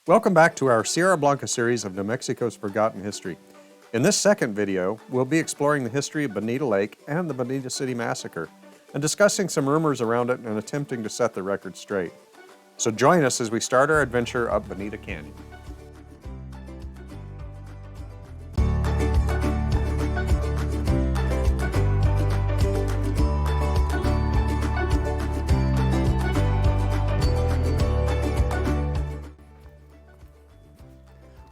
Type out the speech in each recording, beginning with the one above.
Welcome back to our Sierra Blanca series of New Mexico's Forgotten History. In this second video, we'll be exploring the history of Bonito Lake and the Bonita City Massacre, and discussing some rumors around it and attempting to set the record straight. So join us as we start our adventure up Bonita Canyon.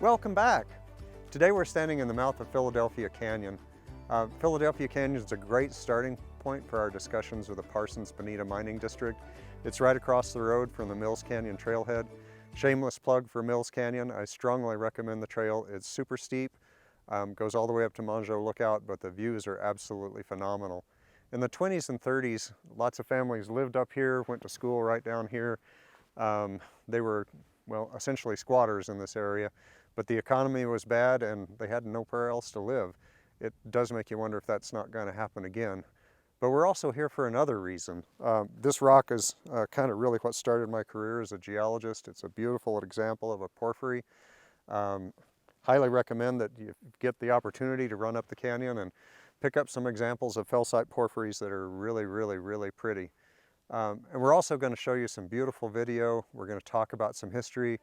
Welcome back. Today we're standing in the mouth of Philadelphia Canyon. Philadelphia Canyon is a great starting point for our discussions of the Parsons Bonita Mining District. It's right across the road from the Mills Canyon trailhead. Shameless plug for Mills Canyon. I strongly recommend the trail. It's super steep, goes all the way up to Monjo Lookout, but the views are absolutely phenomenal. In the 20s and 30s, lots of families lived up here, went to school right down here. They were, well, essentially squatters in this area. But the economy was bad and they had nowhere else to live. It does make you wonder if that's not going to happen again. But we're also here for another reason. This rock is kind of really what started my career as a geologist. It's a beautiful example of a porphyry. Highly recommend that you get the opportunity to run up the canyon and pick up some examples of felsite porphyries that are really, really, really pretty. And we're also going to show you some beautiful video. We're going to talk about some history.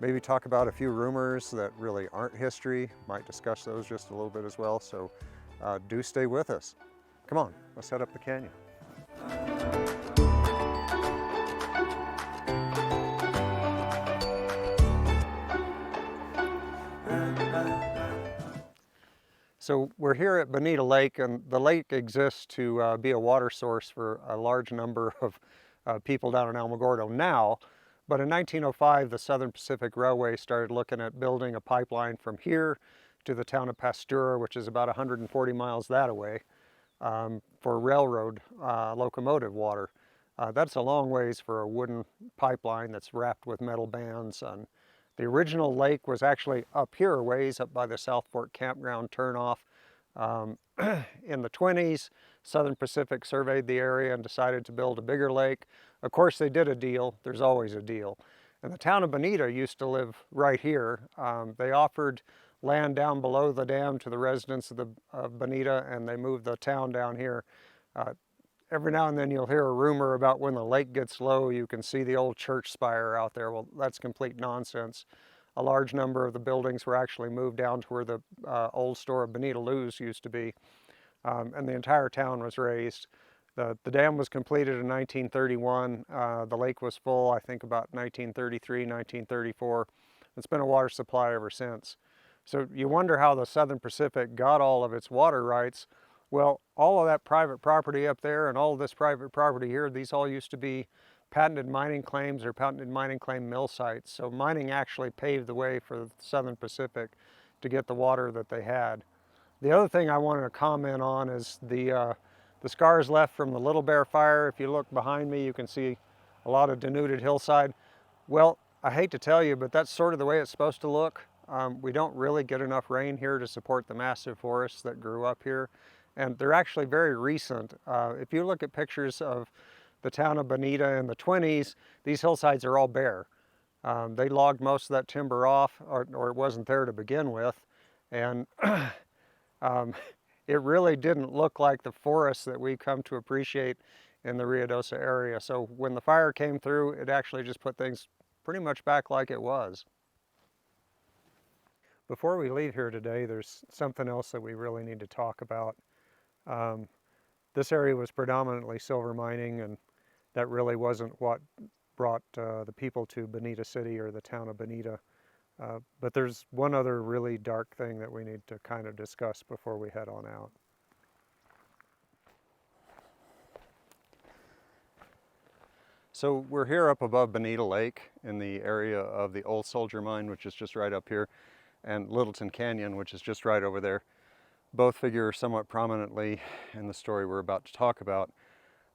Maybe talk about a few rumors that really aren't history. Might discuss those just a little bit as well, so do stay with us. Come on, let's head up the canyon. So we're here at Bonito Lake, and the lake exists to be a water source for a large number of people down in Alamogordo now. But in 1905, the Southern Pacific Railway started looking at building a pipeline from here to the town of Pastura, which is about 140 miles that away, for railroad locomotive water. That's a long ways for a wooden pipeline that's wrapped with metal bands. And the original lake was actually up here a ways, up by the South Fork Campground turnoff. In the 20s, Southern Pacific surveyed the area and decided to build a bigger lake. Of course, they did a deal. There's always a deal. And the town of Bonita used to live right here. They offered land down below the dam to the residents of Bonita, and they moved the town down here. Every now and then you'll hear a rumor about when the lake gets low, you can see the old church spire out there. Well, that's complete nonsense. A large number of the buildings were actually moved down to where the old store of Bonita Lou's used to be, and the entire town was raised. The dam was completed in 1931. The lake was full, I think, about 1933, 1934. It's been a water supply ever since. So you wonder how the Southern Pacific got all of its water rights. Well, all of that private property up there and all of this private property here, these all used to be patented mining claims or patented mining claim mill sites. So mining actually paved the way for the Southern Pacific to get the water that they had. The other thing I wanted to comment on is the scars left from the Little Bear fire. If you look behind me, you can see a lot of denuded hillside. Well, I hate to tell you, but that's sort of the way it's supposed to look. We don't really get enough rain here to support the massive forests that grew up here. And they're actually very recent. If you look at pictures of the town of Bonita in the 20s, these hillsides are all bare. They logged most of that timber off, or it wasn't there to begin with. And it really didn't look like the forests that we've come to appreciate in the Ruidoso area. So when the fire came through, it actually just put things pretty much back like it was. Before we leave here today, there's something else that we really need to talk about. This area was predominantly silver mining, and that really wasn't what brought the people to Bonita City or the town of Bonita. But there's one other really dark thing that we need to kind of discuss before we head on out. So we're here up above Bonito Lake in the area of the Old Soldier Mine, which is just right up here, and Littleton Canyon, which is just right over there. Both figure somewhat prominently in the story we're about to talk about.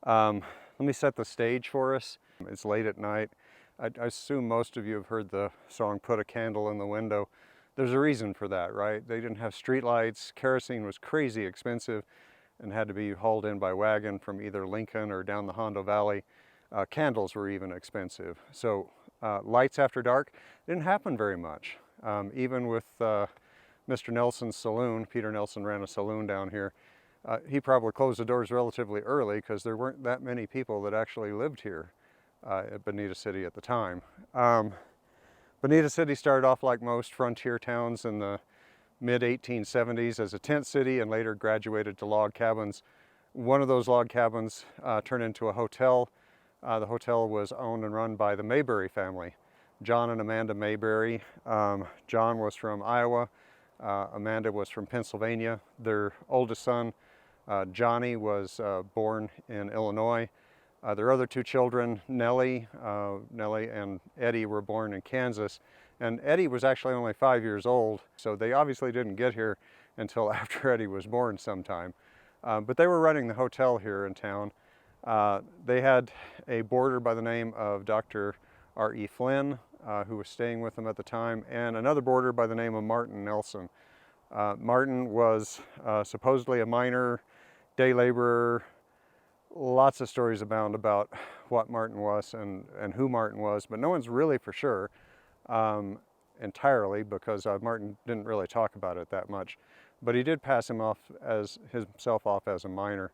Let me set the stage for us. It's late at night. I assume most of you have heard the song, "Put a Candle in the Window." There's a reason for that, right? They didn't have street lights. Kerosene was crazy expensive and had to be hauled in by wagon from either Lincoln or down the Hondo Valley. Candles were even expensive. So lights after dark didn't happen very much. Even with Mr. Nelson's saloon, Peter Nelson ran a saloon down here. He probably closed the doors relatively early because there weren't that many people that actually lived here at Bonita City at the time. Bonita City started off like most frontier towns in the mid-1870s as a tent city and later graduated to log cabins. One of those log cabins turned into a hotel. The hotel was owned and run by the Mayberry family, John and Amanda Mayberry. John was from Iowa, Amanda was from Pennsylvania. Their oldest son, Johnny, was born in Illinois. Their other two children, Nellie and Eddie, were born in Kansas. And Eddie was actually only 5 years old, so they obviously didn't get here until after Eddie was born sometime. But they were running the hotel here in town. They had a boarder by the name of Dr. R.E. Flynn, who was staying with them at the time, and another boarder by the name of Martin Nelson. Martin was supposedly a miner, day laborer. Lots of stories abound about what Martin was and who Martin was, but no one's really for sure entirely, because Martin didn't really talk about it that much. But he did pass himself off as a miner.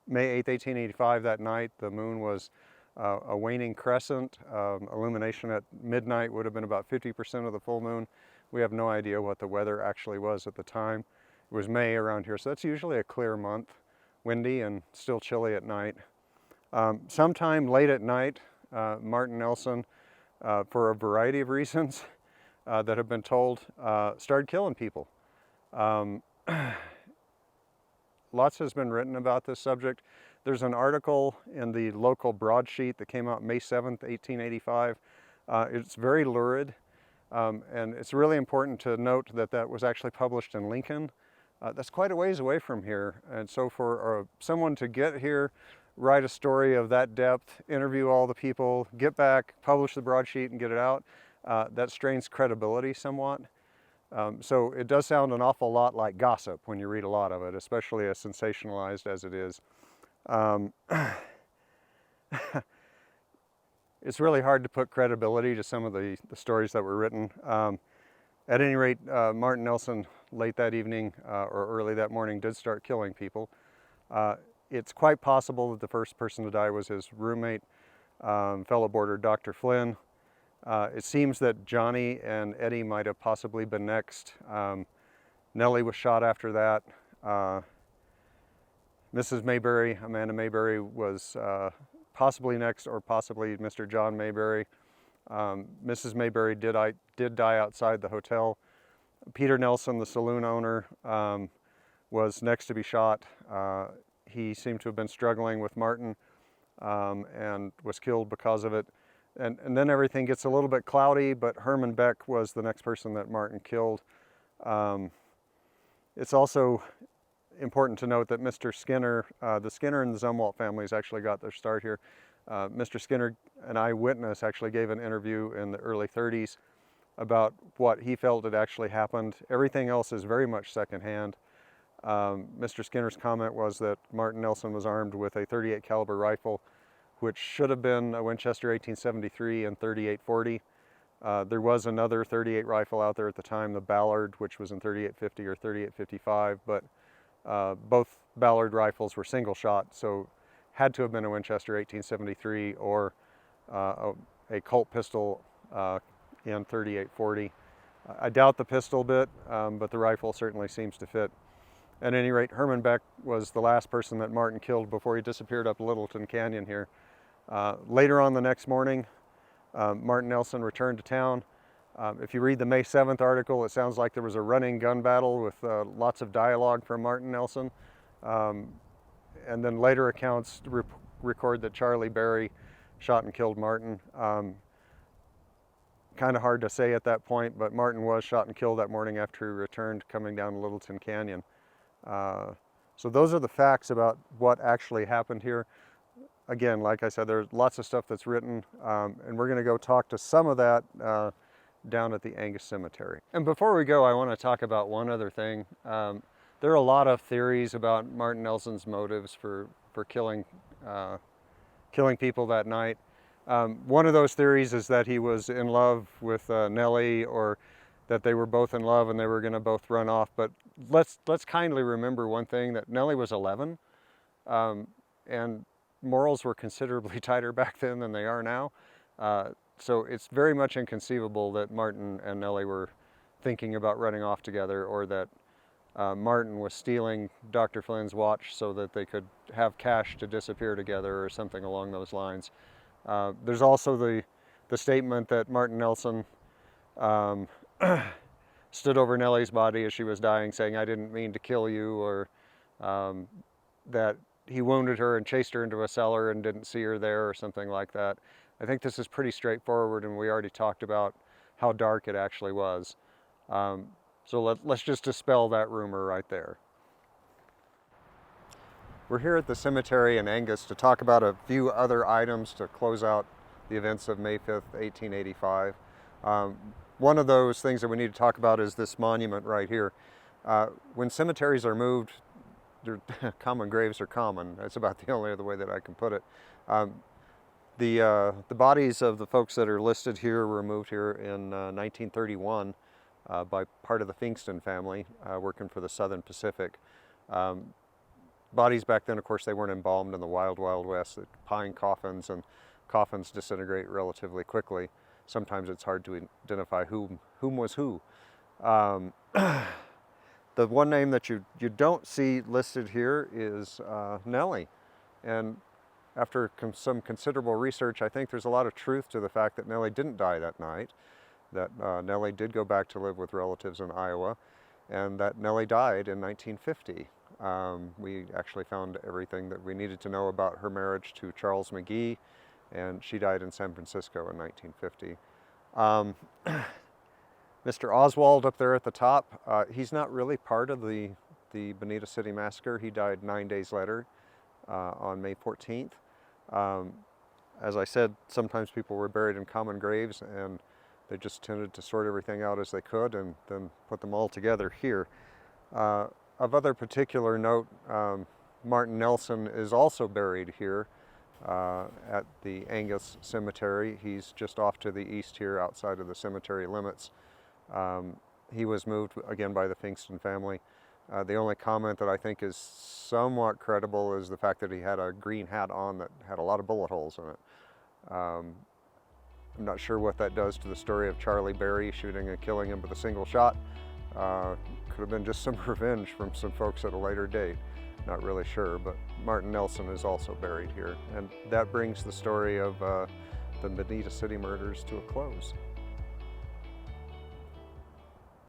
May 8th, 1885, that night, the moon was a waning crescent. Illumination at midnight would have been about 50% of the full moon. We have no idea what the weather actually was at the time. It was May around here, so that's usually a clear month. Windy and still chilly at night. Sometime late at night, Martin Nelson, for a variety of reasons that have been told, started killing people. Lots has been written about this subject. There's an article in the local broadsheet that came out May 7th, 1885. It's very lurid, and it's really important to note that that was actually published in Lincoln. That's quite a ways away from here, and so for someone to get here, write a story of that depth, interview all the people, get back, publish the broadsheet and get it out, that strains credibility somewhat. So it does sound an awful lot like gossip when you read a lot of it, especially as sensationalized as it is. It's really hard to put credibility to some of the stories that were written. At any rate, Martin Nelson, late that evening or early that morning, did start killing people. It's quite possible that the first person to die was his roommate, fellow boarder, Dr. Flynn. It seems that Johnny and Eddie might have possibly been next. Nellie was shot after that. Mrs. Mayberry, Amanda Mayberry, was possibly next, or possibly Mr. John Mayberry. Mrs. Mayberry did die outside the hotel. Peter Nelson, the saloon owner, was next to be shot. He seemed to have been struggling with Martin and was killed because of it. And then everything gets a little bit cloudy, but Herman Beck was the next person that Martin killed. It's also important to note that Mr. Skinner, the Skinner and the Zumwalt families actually got their start here. Mr. Skinner, an eyewitness, actually gave an interview in the early 30s about what he felt had actually happened. Everything else is very much secondhand. Mr. Skinner's comment was that Martin Nelson was armed with a .38 caliber rifle, which should have been a Winchester 1873 and .38-40. There was another .38 rifle out there at the time, the Ballard, which was in .38-50 or .38-55, but both Ballard rifles were single shot, so had to have been a Winchester 1873 or a Colt pistol in .38-40. I doubt the pistol bit, but the rifle certainly seems to fit. At any rate, Herman Beck was the last person that Martin killed before he disappeared up Littleton Canyon here. Later on the next morning, Martin Nelson returned to town. If you read the May 7th article, it sounds like there was a running gun battle with lots of dialogue from Martin Nelson. And then later accounts record that Charlie Berry shot and killed Martin. Kind of hard to say at that point, but Martin was shot and killed that morning after he returned coming down Littleton Canyon. So those are the facts about what actually happened here. Again, like I said, there's lots of stuff that's written, and we're going to go talk to some of that down at the Angus Cemetery. And before we go, I want to talk about one other thing. There are a lot of theories about Martin Nelson's motives for killing people that night. One of those theories is that he was in love with Nellie, or that they were both in love and they were going to both run off. But let's kindly remember one thing, that Nellie was 11, and morals were considerably tighter back then than they are now. So it's very much inconceivable that Martin and Nellie were thinking about running off together, or that Martin was stealing Dr. Flynn's watch so that they could have cash to disappear together, or something along those lines. There's also the statement that Martin Nelson stood over Nellie's body as she was dying, saying, "I didn't mean to kill you," or that he wounded her and chased her into a cellar and didn't see her there, or something like that. I think this is pretty straightforward, and we already talked about how dark it actually was. So let's just dispel that rumor right there. We're here at the cemetery in Angus to talk about a few other items to close out the events of May 5th, 1885. One of those things that we need to talk about is this monument right here. When cemeteries are moved, common graves are common. That's about the only other way that I can put it. The bodies of the folks that are listed here were moved here in 1931 by part of the Fingston family working for the Southern Pacific. Bodies back then, of course, they weren't embalmed in the wild, wild west. Pine coffins, and coffins disintegrate relatively quickly. Sometimes it's hard to identify whom was who. The one name that you don't see listed here is Nellie. And after some considerable research, I think there's a lot of truth to the fact that Nellie didn't die that night, that Nellie did go back to live with relatives in Iowa, and that Nellie died in 1950. We actually found everything that we needed to know about her marriage to Charles McGee, and she died in San Francisco in 1950. Mr. Oswald up there at the top, he's not really part of the Bonito City Massacre. He died 9 days later on May 14th. As I said, sometimes people were buried in common graves, and they just tended to sort everything out as they could and then put them all together here. Of other particular note, Martin Nelson is also buried here at the Angus Cemetery. He's just off to the east here, outside of the cemetery limits. He was moved again by the Fingston family. The only comment that I think is somewhat credible is the fact that he had a green hat on that had a lot of bullet holes in it. I'm not sure what that does to the story of Charlie Berry shooting and killing him with a single shot. Could have been just some revenge from some folks at a later date. Not really sure, but Martin Nelson is also buried here. And that brings the story of the Bonita City murders to a close.